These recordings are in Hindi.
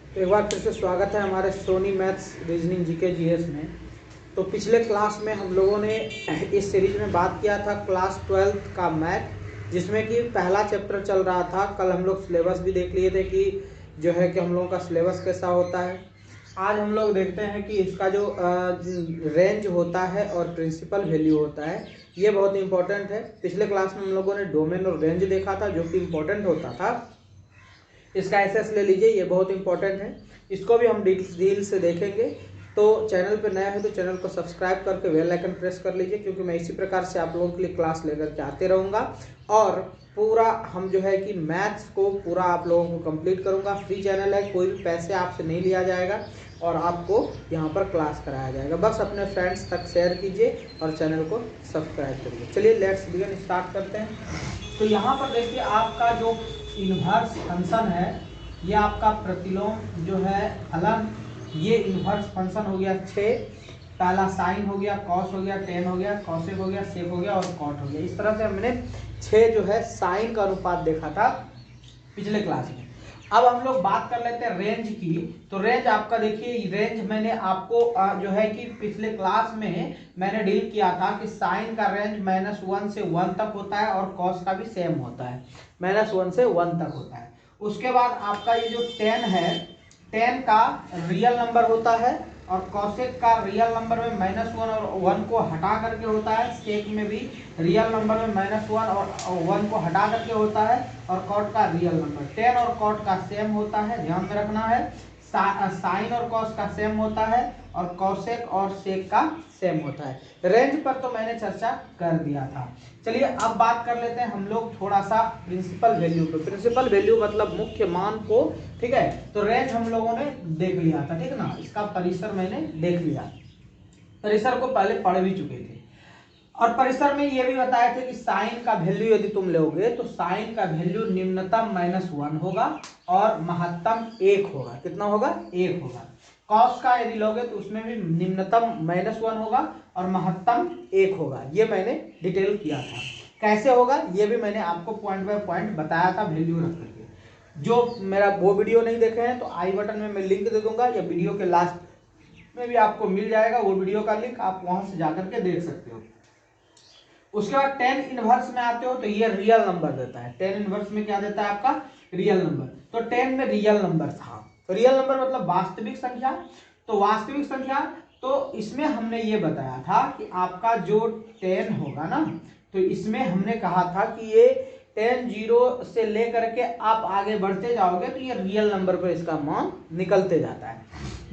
तो एक बार फिर से स्वागत है हमारे Soni maths reasoning GK GS में। तो पिछले क्लास में हम लोगों ने इस सीरीज में बात किया था क्लास 12th का मैथ, जिसमें कि पहला चैप्टर चल रहा था। कल हम लोग सिलेबस भी देख लिए थे कि जो है कि हम लोगों का सिलेबस कैसा होता है। आज हम लोग देखते हैं कि इसका जो रेंज होता है और प्रिंसिपल वैल्यू होता है, ये बहुत इंपॉर्टेंट है। पिछले क्लास में हम लोगों ने डोमेन और रेंज देखा था, जो कि इम्पोर्टेंट होता था। इसका एसएस ले लीजिए, ये बहुत इंपॉर्टेंट है। इसको भी हम डिटेल से देखेंगे। तो चैनल पर नया है तो चैनल को सब्सक्राइब करके बेल आइकन प्रेस कर लीजिए, क्योंकि मैं इसी प्रकार से आप लोगों के लिए क्लास लेकर के आते रहूँगा। और पूरा हम जो है कि मैथ्स को पूरा आप लोगों को कंप्लीट करूँगा। फ्री चैनल है, कोई भी पैसे आपसे नहीं लिया जाएगा और आपको यहाँ पर क्लास कराया जाएगा। बस अपने फ्रेंड्स तक शेयर कीजिए और चैनल को सब्सक्राइब करिए। चलिए लेट्स बिगिन, स्टार्ट करते हैं। तो यहाँ पर देखिए आपका जो इन्वर्स फंक्शन है, ये आपका प्रतिलोम जो है फलन, ये इन्वर्स फंक्शन हो गया 6। पहला साइन हो गया, कॉस हो गया, टेन हो गया, कॉसेक हो गया, सेक हो गया और कॉट हो गया। इस तरह से हमने 6 जो है साइन का अनुपात देखा था पिछले क्लास में। अब हम लोग बात कर लेते हैं रेंज की। तो रेंज आपका देखिए, रेंज मैंने आपको जो है कि पिछले क्लास में मैंने डील किया था कि साइन का रेंज -1 से 1 तक होता है और कॉस का भी सेम होता है, -1 से 1 तक होता है। उसके बाद आपका ये जो 10 है, 10 का रियल नंबर होता है और कॉसेक का रियल नंबर में -1 और 1 को हटा करके होता है। सेक में भी रियल नंबर में -1 और 1 को हटा करके होता है। और कॉट का रियल नंबर 10 और कॉट का सेम होता है, ध्यान में रखना है। साइन और कॉस का सेम होता है और कॉसेक और सेक का सेम होता है। रेंज पर तो मैंने चर्चा कर दिया था। चलिए अब बात कर लेते हैं हम लोग थोड़ा सा प्रिंसिपल वैल्यू पे। प्रिंसिपल वैल्यू मतलब मुख्य मान को, ठीक है। तो रेंज हम लोगों ने देख लिया था, ठीक ना। इसका परिसर मैंने देख लिया, परिसर को पहले पढ़ भी चुके थे। और परिसर में ये भी बताए थे कि साइन का वैल्यू यदि तुम लोगे तो साइन का वैल्यू निम्नतम -1 होगा और महत्तम 1 होगा। कितना होगा? 1 होगा। कॉस का यदि लोगे तो उसमें भी निम्नतम -1 होगा और महत्तम 1 होगा। ये मैंने डिटेल किया था। कैसे होगा ये भी मैंने आपको पॉइंट बाय पॉइंट बताया था वैल्यू रख करके। जो मेरा वो वीडियो नहीं देखे हैं तो आई बटन में मैं लिंक दे दूंगा, या वीडियो के लास्ट में भी आपको मिल जाएगा वो वीडियो का लिंक, आप वहां से जाकर के देख सकते हो। उसके बाद 10 इनवर्स में आते हो तो ये रियल नंबर देता है। 10 इनवर्स में क्या देता है? आपका रियल नंबर। तो 10 में रियल नंबर था। रियल नंबर मतलब वास्तविक संख्या। तो वास्तविक संख्या, तो इसमें हमने ये बताया था कि आपका जो 10 होगा ना, तो इसमें हमने कहा था कि ये 10 जीरो से लेकर के आप आगे बढ़ते जाओगे तो ये रियल नंबर पर इसका मान निकलते जाता है।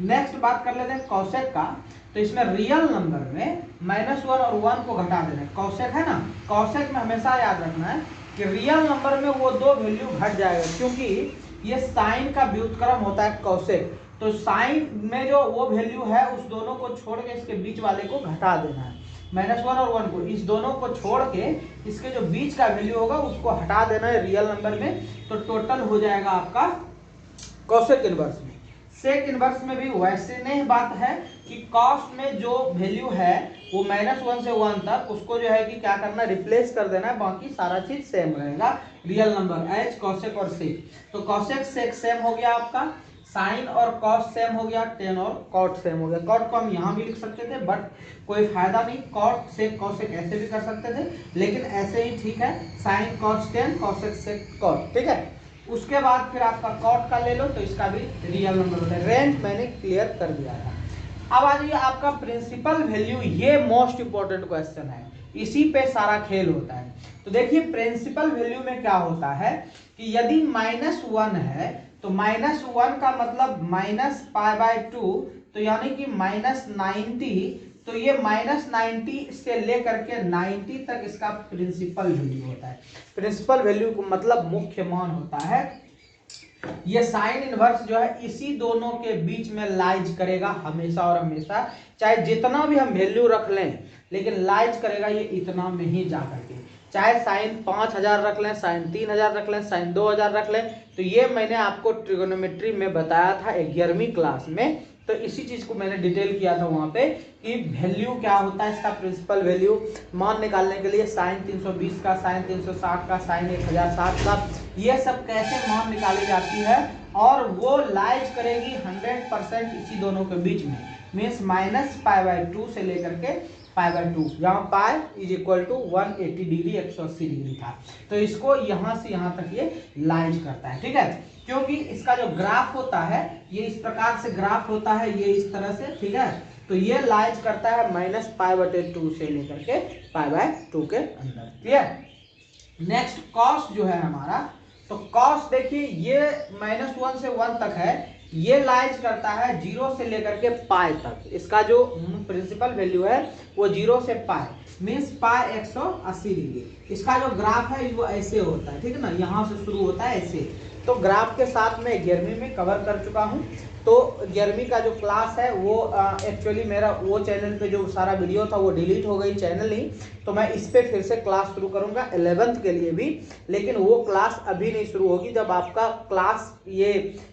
नेक्स्ट बात कर लेते हैं कॉसेक का। तो इसमें रियल नंबर में -1 और 1 को घटा देना है। कॉसेक है ना, कॉसेक में हमेशा याद रखना है कि रियल नंबर में वो दो वैल्यू घट जाएगा, क्योंकि ये साइन का व्युत्क्रम होता है कॉसेक। तो साइन में जो वो वैल्यू है उस दोनों को छोड़ के इसके बीच वाले को घटा देना है। -1 और 1 को, इस दोनों को छोड़ के इसके जो बीच का वैल्यू होगा उसको हटा देना है रियल नंबर में। तो टोटल हो जाएगा आपका कॉसेक इनवर्स में। सेक इनवर्स में भी वैसे नहीं बात है कि कॉस में जो वैल्यू है वो -1 से 1 तक, उसको जो है कि क्या करना है, रिप्लेस कर देना है। बाकी सारा चीज सेम रहेगा, रियल नंबर एच कॉसेक और सेक। तो कॉसेक सेक सेम हो गया आपका, साइन और कॉस सेम हो गया, 10 और कॉट सेम हो गया। कॉट को हम यहाँ भी लिख सकते थे बट कोई फायदा नहीं, कॉट सेक कॉसेक ऐसे भी कर सकते थे, लेकिन ऐसे ही ठीक है। Sine cos 10 cosec sec cot, ठीक है। उसके बाद फिर आपका कॉट का ले लो तो इसका भी रियल नंबर होता है। रेंज मैंने क्लियर कर दिया था। अब आ जाइए आपका प्रिंसिपल वैल्यू, ये मोस्ट इंपॉर्टेंट क्वेश्चन है, इसी पे सारा खेल होता है। तो देखिए प्रिंसिपल वैल्यू में क्या होता है कि यदि -1 है तो -1 का मतलब -π/2, तो यानी कि -90। तो ये -90 से लेकर के 90 तक इसका प्रिंसिपल वैल्यू होता है। प्रिंसिपल वैल्यू को मतलब मुख्य मान होता है। ये साइन इनवर्स जो है इसी दोनों के बीच में लाइज करेगा हमेशा और हमेशा, चाहे जितना भी हम वैल्यू रख लें, लेकिन लाइज करेगा ये इतना में ही जा करके। चाहे साइन 5000 रख लें, साइन 3000 रख लें, साइन 2000 रख लें। तो ये मैंने आपको ट्रिगोनोमेट्री में बताया था 11वीं क्लास में। तो इसी चीज को मैंने डिटेल किया था वहां पे कि वैल्यू क्या होता है इसका, प्रिंसिपल वैल्यू मान निकालने के लिए साइन 320 का, साइन 360 का, साइन 1060 का, ये सब कैसे मान निकाली जाती है और वो लाइज करेगी 100% इसी दोनों के बीच में, मीन्स -π/2 से लेकर के π/2, जहाँ pi is equal to 180 degree 180 degree था। तो इसको यहाँ से यहाँ तक ये लाइज करता है, ठीक है। क्योंकि इसका जो ग्राफ होता है ये इस प्रकार से ग्राफ होता है, ये इस तरह से, ठीक है। तो ये लाइज करता है -π/2 से लेकर के π/2 के अंदर, क्लियर। नेक्स्ट कॉस जो है हमारा, तो कॉस देखिए ये -1 से 1 तक है, ये लाइज करता है 0 से लेकर के पाई तक। इसका जो प्रिंसिपल वैल्यू है वो 0 से पाई, मीन्स पाई 180 डिग्री। इसका जो ग्राफ है वो ऐसे होता है, ठीक है ना, यहाँ से शुरू होता है ऐसे। तो ग्राफ के साथ मैं 11वीं में कवर कर चुका हूँ। तो 11वीं का जो क्लास है वो एक्चुअली मेरा वो चैनल पे जो सारा वीडियो था वो डिलीट हो गई, चैनल ही, तो मैं इस पे फिर से क्लास शुरू करूँगा 11th के लिए भी। लेकिन वो क्लास अभी नहीं शुरू होगी, जब आपका क्लास ये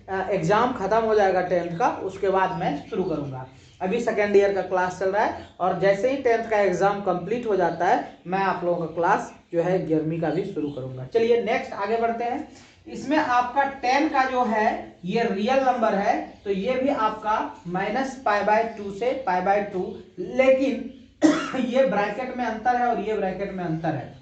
एग्ज़ाम ख़त्म हो जाएगा 10th का, उसके बाद मैं शुरू करूँगा। अभी सेकेंड ईयर का क्लास चल रहा है और जैसे ही 10th का एग्ज़ाम कंप्लीट हो जाता है मैं आप लोगों का क्लास जो है 11वीं का भी शुरू करूँगा। चलिए नेक्स्ट आगे बढ़ते हैं। इसमें आपका 10 का जो है ये रियल नंबर है, तो ये भी आपका -π/2 से π/2, लेकिन ये ब्रैकेट में अंतर है और ये ब्रैकेट में अंतर है।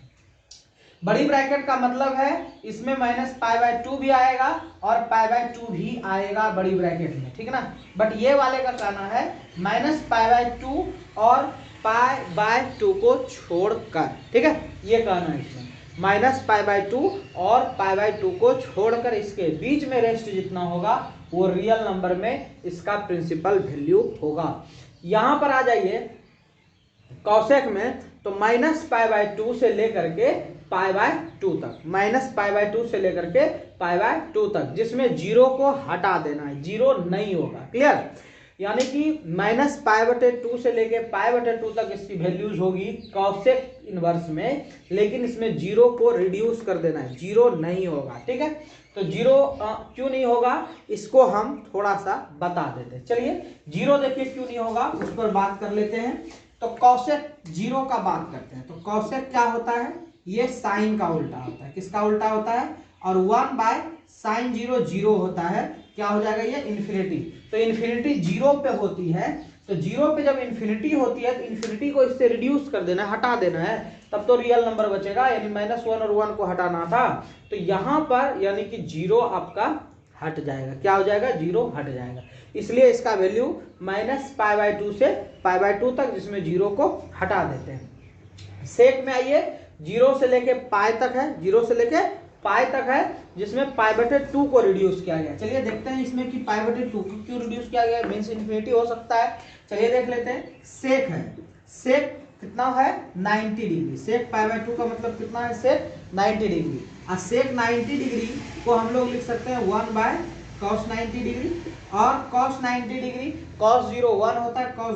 बड़ी ब्रैकेट का मतलब है इसमें -π/2 भी आएगा और π/2 भी आएगा बड़ी ब्रैकेट में, ठीक है ना। बट ये वाले का कहना है -π/2 और π/2 को छोड़कर, ठीक है, ये कहना है इसमें -π/2 और π/2 को छोड़कर इसके बीच में रेस्ट जितना होगा वो रियल नंबर में इसका प्रिंसिपल वैल्यू होगा। यहां पर आ जाइए कॉसेक में, तो -π/2 से लेकर के π/2 तक, -π/2 से लेकर के π/2 तक, जिसमें 0 को हटा देना है, 0 नहीं होगा, क्लियर। यानी कि -π/2 से लेके π/2 तक इसकी वैल्यूज होगी कॉसेक इनवर्स में, लेकिन इसमें 0 को रिड्यूस कर देना है, 0 नहीं होगा, ठीक है। तो 0 क्यों नहीं होगा इसको हम थोड़ा सा बता देते हैं। चलिए 0 देखिए क्यों नहीं होगा उस पर बात कर लेते हैं। तो कॉसेक 0 का बात करते हैं। तो कॉसेक क्या होता है, ये साइन का उल्टा होता है। किसका उल्टा होता है, और 1/sin 0 0 होता है, क्या हो जाएगा ये इन्फिनिटी। तो इन्फिनिटी 0 पे होती है, तो 0 पे जब इन्फिनिटी होती है तो इन्फिनिटी को इससे रिड्यूस कर देना है, हटा देना है, तब तो रियल नंबर बचेगा, यानी -1 और 1 को हटाना था। तो यहाँ पर यानी कि 0 आपका हट जाएगा, क्या हो जाएगा, 0 हट जाएगा। इसलिए इसका वैल्यू -π/2 से π/2 तक, जिसमें 0 को हटा देते हैं। सेक में आइए, 0 से लेके पाई तक है, 0 से लेके पाई तक है, जिसमें π/2 को रिड्यूस किया गया। चलिए देखते हैं इसमें कि π/2 को क्यों रिड्यूस किया गया, मीन्स इन्फिनिटी हो सकता है। चलिए देख लेते हैं। सेक है, सेक कितना है 90 डिग्री, सेक π/2 का मतलब कितना है, सेक 90 डिग्री। और सेक 90 डिग्री को हम लोग लिख सकते हैं 1/cos 90 डिग्री, और cos 90 डिग्री, cos 0 1 होता है, cos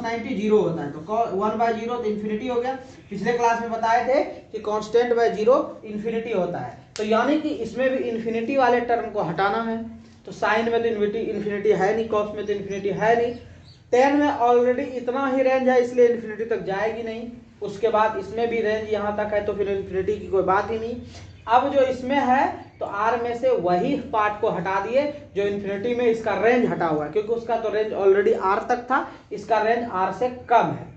90 0 होता है, तो 1/0 तो इन्फिनिटी हो गया। पिछले क्लास में बताए थे कि कांस्टेंट बाय 0 इन्फिनिटी होता है, तो यानी कि इसमें भी इन्फिनिटी वाले टर्म को हटाना है। तो साइन में तो इन्फिनिटी है नहीं, कॉस में तो इन्फिनिटी है नहीं, 10 में ऑलरेडी इतना ही रेंज है, इसलिए इन्फिनिटी तक जाएगी नहीं। उसके बाद इसमें भी रेंज यहाँ तक है, तो फिर इन्फिनिटी की कोई बात ही नहीं। अब जो इसमें है तो r में से वही पार्ट को हटा दिए जो इन्फिनिटी में इसका रेंज हटा हुआ है, क्योंकि उसका तो रेंज ऑलरेडी r तक था, इसका रेंज r से कम है,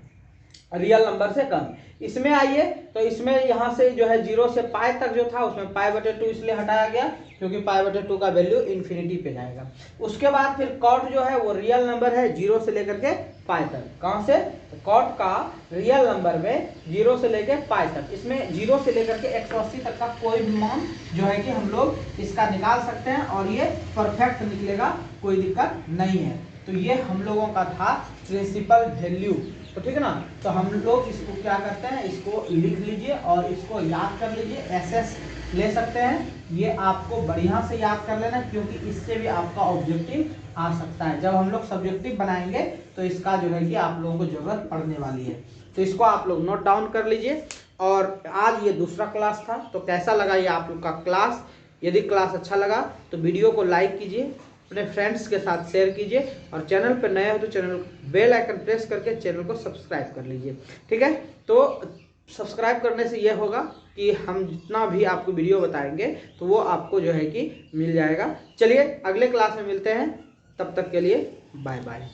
रियल नंबर से कम। इसमें आइए, तो इसमें यहाँ से जो है 0 से पाई तक जो था उसमें π/2 इसलिए हटाया गया क्योंकि π/2 का वैल्यू इन्फिनिटी पे जाएगा। उसके बाद फिर कॉट जो है वो रियल नंबर है 0 से लेकर के पाई तक। कहाँ से, कॉट का रियल नंबर में 0 से लेकर पाई तक, इसमें 0 से लेकर के 180 तक का कोई भी मान जो है कि हम लोग इसका निकाल सकते हैं और ये परफेक्ट निकलेगा, कोई दिक्कत नहीं है। तो ये हम लोगों का था प्रिंसिपल वैल्यू, तो ठीक है ना। तो हम लोग इसको क्या करते हैं, इसको लिख लीजिए और इसको याद कर लीजिए, SS ले सकते हैं। ये आपको बढ़िया से याद कर लेना, क्योंकि इससे भी आपका ऑब्जेक्टिव आ सकता है। जब हम लोग सब्जेक्टिव बनाएंगे तो इसका जो है कि आप लोगों को जरूरत पड़ने वाली है, तो इसको आप लोग नोट डाउन कर लीजिए। और आज ये दूसरा क्लास था, तो कैसा लगा ये आप लोग का क्लास। यदि क्लास अच्छा लगा तो वीडियो को लाइक कीजिए, अपने फ्रेंड्स के साथ शेयर कीजिए, और चैनल पर नए हो तो चैनल बेल आइकन प्रेस करके चैनल को सब्सक्राइब कर लीजिए, ठीक है। तो सब्सक्राइब करने से ये होगा कि हम जितना भी आपको वीडियो बताएंगे तो वो आपको जो है कि मिल जाएगा। चलिए अगले क्लास में मिलते हैं, तब तक के लिए बाय बाय।